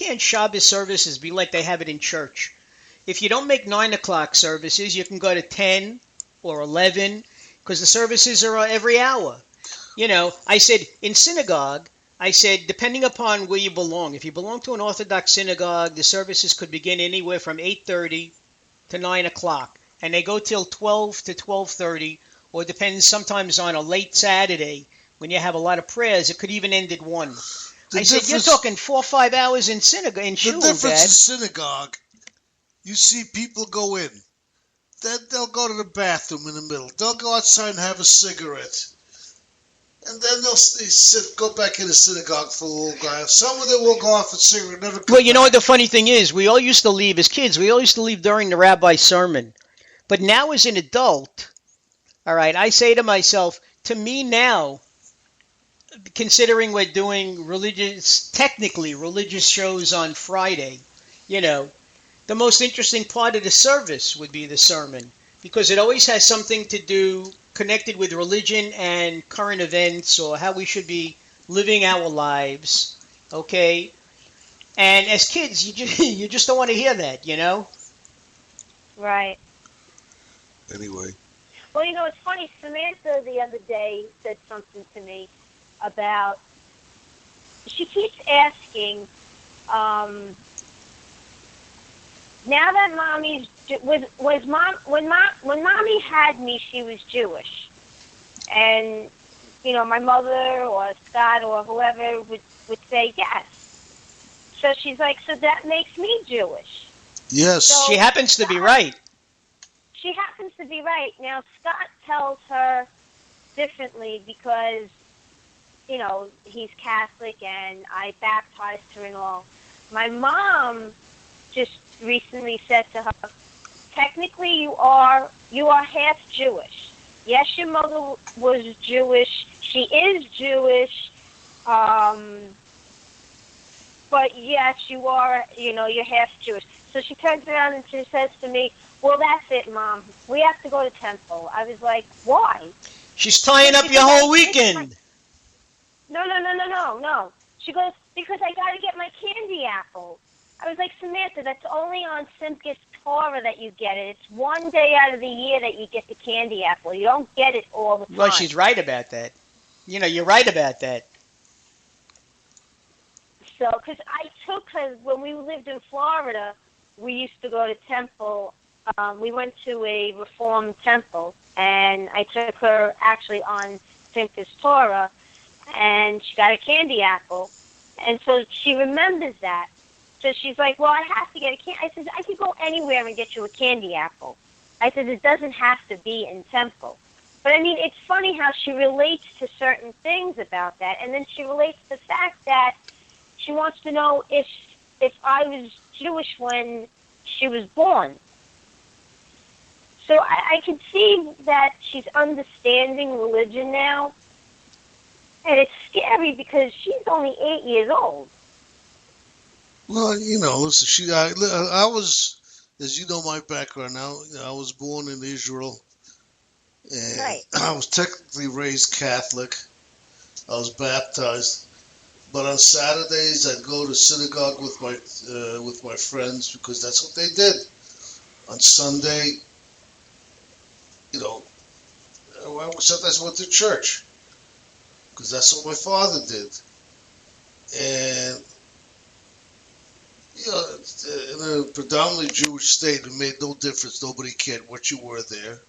can't Shabbos services be like they have it in church? If you don't make 9 o'clock services, you can go to 10 or 11 because the services are every hour. I said in synagogue, I said, depending upon where you belong, if you belong to an Orthodox synagogue, the services could begin anywhere from 8:30 to 9 o'clock, and they go till 12 to 12:30, or depends sometimes on a late Saturday when you have a lot of prayers, it could even end at 1. I said, you're talking 4 or 5 hours in synagogue, in shul, The difference Dad. in synagogue, you see people go in. Then they'll go to the bathroom in the middle. They'll go outside and have a cigarette. And then they'll go back in the synagogue for a little while. Some of them will go off a cigarette, never come Well, you know back. what the funny thing is? We all used to leave as kids. We all used to leave during the rabbi's sermon. But now as an adult, all right, I say to myself, to me now, considering we're doing technically religious shows on Friday, the most interesting part of the service would be the sermon because it always has something to do connected with religion and current events or how we should be living our lives, okay? And as kids, you just don't want to hear that, Right. Anyway. Well, it's funny. Samantha the other day said something to me about. She keeps asking. Now that mommy's was mom when mommy had me, she was Jewish, and my mother or Scott or whoever would say yes. So she's like, so that makes me Jewish. Yes. So she happens to be right. She happens to be right. Now, Scott tells her differently because, he's Catholic and I baptized her and all. My mom just recently said to her, technically you are half Jewish. Yes, your mother was Jewish. She is Jewish. But yes, you are, you're half Jewish. So she turns around and she says to me, well, that's it, Mom. We have to go to temple. I was like, why? She's tying up your whole weekend. No. She goes, because I got to get my candy apple. I was like, Samantha, that's only on Simchas Torah that you get it. It's one day out of the year that you get the candy apple. You don't get it all the time. Well, she's right about that. You're right about that. So, because I took her, when we lived in Florida, we used to go to temple. We went to a Reformed temple, and I took her actually on Simchas Torah, and she got a candy apple. And so she remembers that. So she's like, well, I have to get a candy. I said, I could go anywhere and get you a candy apple. I said, it doesn't have to be in temple. But, I mean, it's funny how she relates to certain things about that, and then she relates the fact that she wants to know if I was Jewish when she was born. So I can see that she's understanding religion now, and it's scary because she's only 8 years old. Well, listen, I was, as you know my background now, I was born in Israel, and right. I was technically raised Catholic. I was baptized. But on Saturdays, I'd go to synagogue with my friends because that's what they did. On Sunday, I sometimes went to church because that's what my father did. And in a predominantly Jewish state, it made no difference. Nobody cared what you were there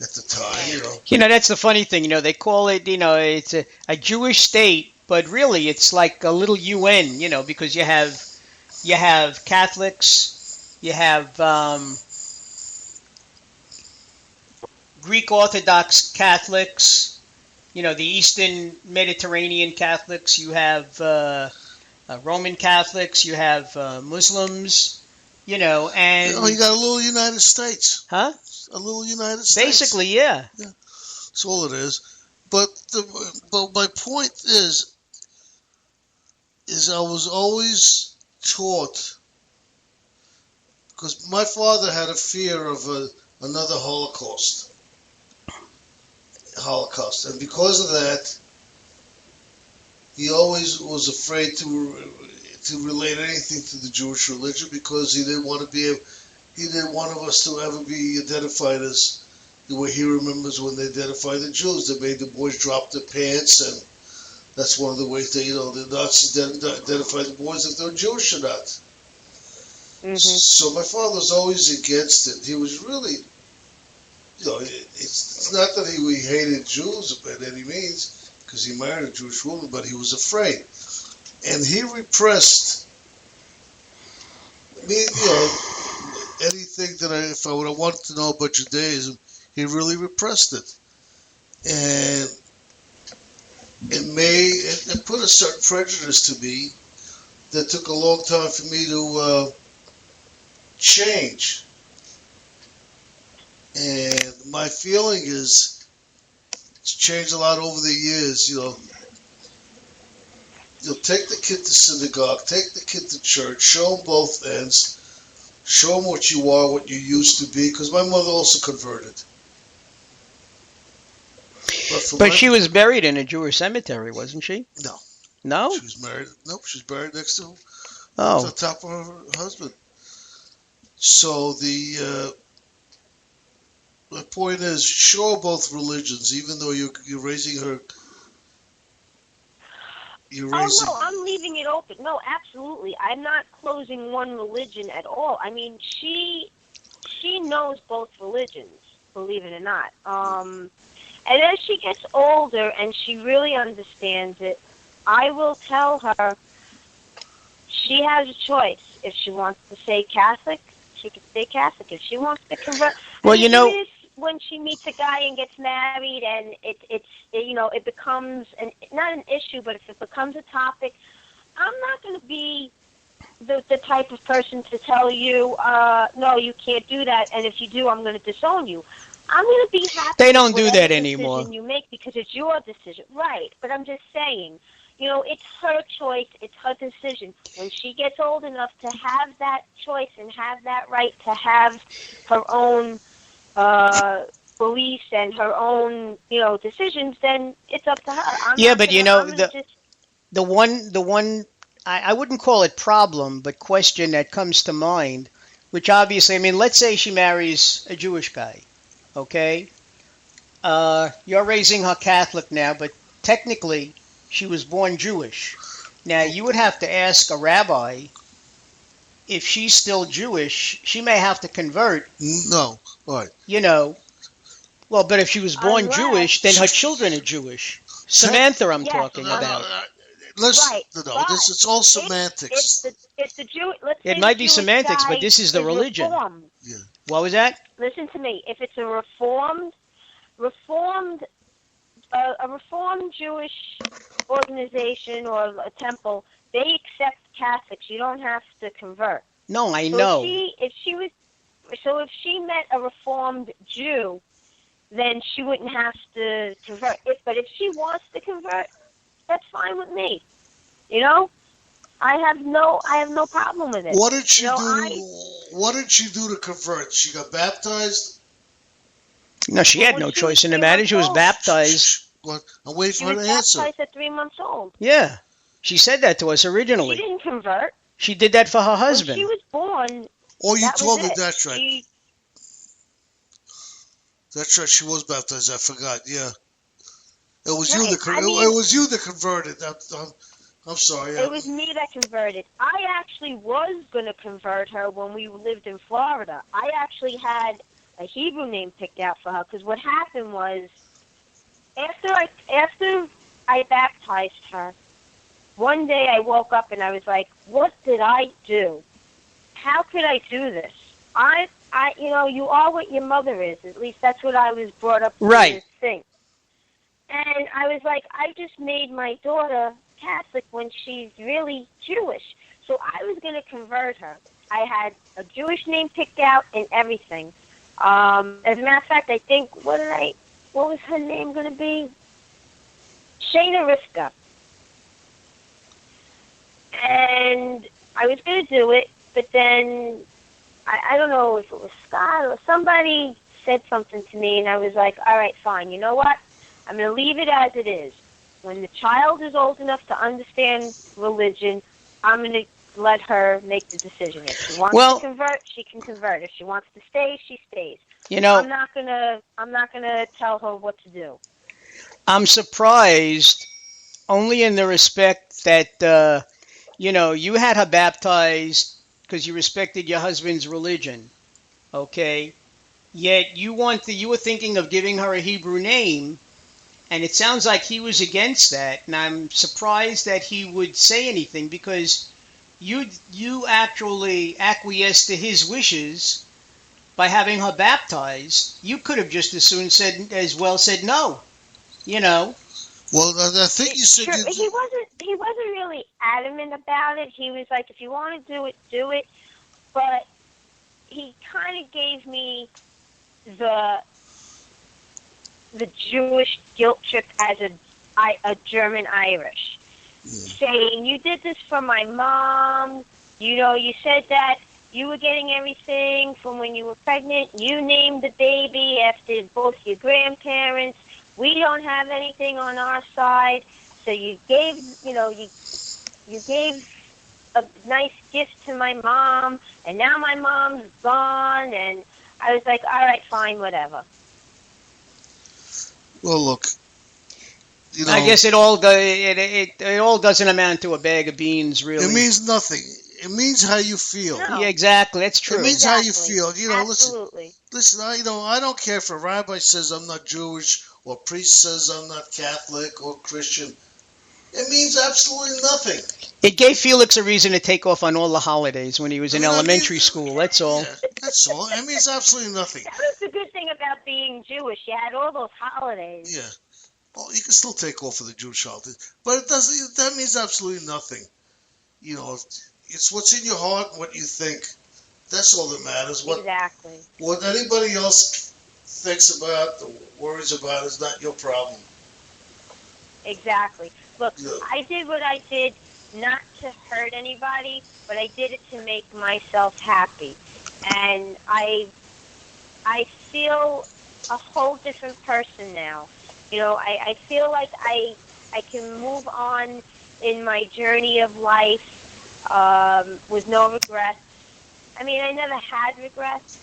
at the time. That's the funny thing. They call it. It's a Jewish state. But really, it's like a little UN, because you have Catholics, you have Greek Orthodox Catholics, the Eastern Mediterranean Catholics, you have Roman Catholics, you have Muslims, and... you got a little United States. Huh? A little United States. Basically, yeah. That's all it is. But my point is I was always taught, because my father had a fear of another Holocaust, and because of that, he always was afraid to to relate anything to the Jewish religion because he didn't want to be. He didn't want us to ever be identified as the way he remembers when they identified the Jews. They made the boys drop their pants, and that's one of the ways the Nazis didn't identify the boys if they were Jewish or not. Mm-hmm. So my father was always against it. He was really, it's not that he hated Jews by any means, because he married a Jewish woman, but he was afraid. And he repressed me, anything that if I would have wanted to know about Judaism, he really repressed it. And it put a certain prejudice to me that took a long time for me to change. And my feeling is it's changed a lot over the years. You'll take the kid to synagogue, take the kid to church, show him both ends, show him what you are, what you used to be, because my mother also converted. But she was buried in a Jewish cemetery, wasn't she? No. No? She was married. Nope, she was buried next to Oh. the top of her husband. So my point is, show both religions, even though you're raising her. You're raising. Oh no, I'm leaving it open. No, absolutely, I'm not closing one religion at all. I mean, she knows both religions, believe it or not. And as she gets older and she really understands it, I will tell her she has a choice. If she wants to stay Catholic, she can stay Catholic. If she wants to convert, Well, when she meets a guy and gets married, and it becomes not an issue, but if it becomes a topic, I'm not going to be the type of person to tell you, no, you can't do that, and if you do, I'm going to disown you. I'm going to be happy. They don't do with that whatever anymore. decision you make because it's your decision, right? But I'm just saying, it's her choice, it's her decision. When she gets old enough to have that choice and have that right to have her own beliefs and her own, decisions, then it's up to her. The one I wouldn't call it problem, but question that comes to mind, which obviously, I mean, let's say she marries a Jewish guy, okay? You're raising her Catholic now, but technically she was born Jewish. Now, you would have to ask a rabbi if she's still Jewish. She may have to convert. No, right. Well, but if she was born Jewish, then her children are Jewish. Samantha, I'm talking about. Listen, it's all semantics. It's the Jew. It might be semantics, but this is the religion. Yeah. What was that? Listen to me. If it's a reformed Jewish organization or a temple, they accept Catholics. You don't have to convert. No, I know. If she met a reformed Jew, then she wouldn't have to convert. But if she wants to convert, that's fine with me. I have no problem with it. What did she do? What did she do to convert? She got baptized? No, she had no choice in the matter. She was baptized. I'm waiting for her to answer. She was baptized at 3 months old. Yeah. She said that to us originally. She didn't convert. She did that for her husband. When she was born. Oh, you told me that's right. That's right. She was baptized. I forgot. Yeah. It was you that it was you that converted. I'm sorry. It was me that converted. I actually was going to convert her when we lived in Florida. I actually had a Hebrew name picked out for her because what happened was after I baptized her, one day I woke up and I was like, "What did I do? How could I do this? You are what your mother is. At least that's what I was brought up to think." And I was like, I just made my daughter Catholic when she's really Jewish. So I was going to convert her. I had a Jewish name picked out and everything. As a matter of fact, I think, what was her name going to be? Shayna Rivka. And I was going to do it, but then I don't know if it was Scott or somebody said something to me, and I was like, all right, fine. You know what? I'm going to leave it as it is. When the child is old enough to understand religion, I'm going to let her make the decision. If she wants Well, to convert, she can convert. If she wants to stay, she stays. you know, I'm not gonna tell her what to do. I'm surprised only in the respect that you had her baptized because you respected your husband's religion, okay? Yet you were thinking of giving her a Hebrew name, and it sounds like he was against that. And I'm surprised that he would say anything because you actually acquiesced to his wishes by having her baptized. You could have just as well said no. You know. Well, I think you said Sure, he wasn't really adamant about it. He was like, if you want to do it, do it. But he kind of gave me the Jewish guilt trip as a German Irish, saying, you did this for my mom. You said that you were getting everything from when you were pregnant. You named the baby after both your grandparents. We don't have anything on our side. So you gave a nice gift to my mom, and now my mom's gone. And I was like, all right, fine, whatever. Well, look, I guess it all doesn't amount to a bag of beans, really. It means nothing. It means how you feel. No. Yeah, exactly. That's true. It means how you feel. Absolutely. Listen. I don't care if a rabbi says I'm not Jewish or a priest says I'm not Catholic or Christian. It means absolutely nothing. It gave Felix a reason to take off on all the holidays when he was in elementary school. That's all. Yeah, that's all. It means absolutely nothing. That was the good thing about being Jewish. You had all those holidays. Yeah. Well, you can still take off for the Jewish holidays, but it doesn't. That means absolutely nothing. It's what's in your heart and what you think. That's all that matters. Exactly. What anybody else thinks about, or worries about, is not your problem. Exactly. Look, Yeah. I did what I did not to hurt anybody, but I did it to make myself happy. And I feel a whole different person now. I feel like I can move on in my journey of life with no regrets. I mean, I never had regrets.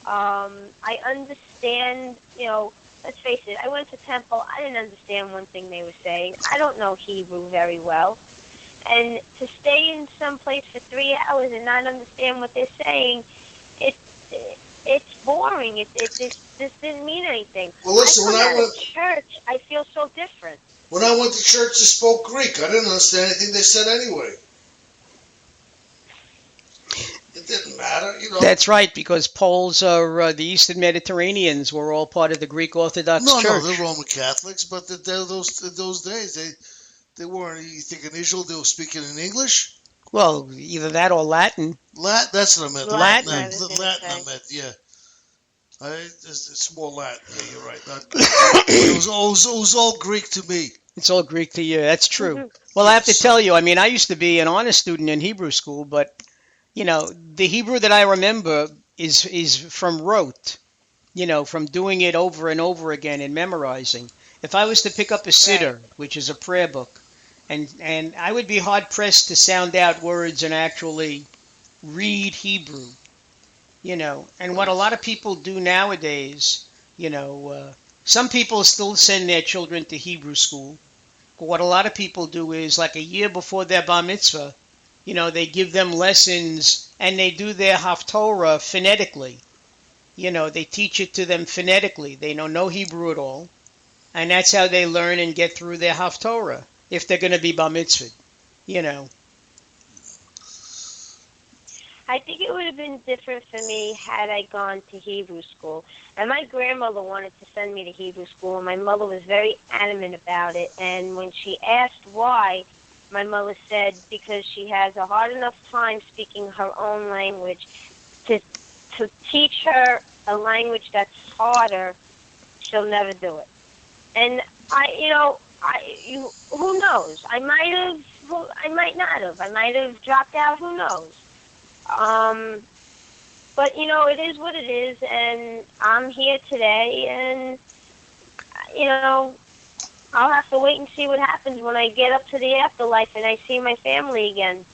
I understand, let's face it, I went to temple. I didn't understand one thing they were saying. I don't know Hebrew very well. And to stay in some place for 3 hours and not understand what they're saying, it's boring. This didn't mean anything. Well, listen, when I went to church, I feel so different. When I went to church, they spoke Greek. I didn't understand anything they said anyway. It didn't matter, That's right, because Poles are the Eastern Mediterraneans were all part of the Greek Orthodox Church. No, they're Roman Catholics, but those days they weren't. You think in Israel they were speaking in English? Well, either that or Latin. That's what I meant. Latin. Latin I meant, yeah. It's more Latin. Yeah, you're right. It was all Greek to me. It's all Greek to you. That's true. Well, I have to tell you, I mean, I used to be an honor student in Hebrew school, but the Hebrew that I remember is from rote, from doing it over and over again and memorizing. If I was to pick up a siddur, which is a prayer book, and I would be hard pressed to sound out words and actually read Hebrew, and what a lot of people do nowadays, some people still send their children to Hebrew school, but what a lot of people do is like a year before their bar mitzvah, they give them lessons and they do their Haftorah phonetically. They teach it to them phonetically. They know no Hebrew at all. And that's how they learn and get through their Haftorah if they're going to be bar mitzvah. I think it would have been different for me had I gone to Hebrew school. And my grandmother wanted to send me to Hebrew school, and my mother was very adamant about it. And when she asked why, my mother said because she has a hard enough time speaking her own language to teach her a language that's harder, she'll never do it. And who knows? I might not have. I might have dropped out. Who knows? But it is what it is, and I'm here today, and I'll have to wait and see what happens when I get up to the afterlife and I see my family again.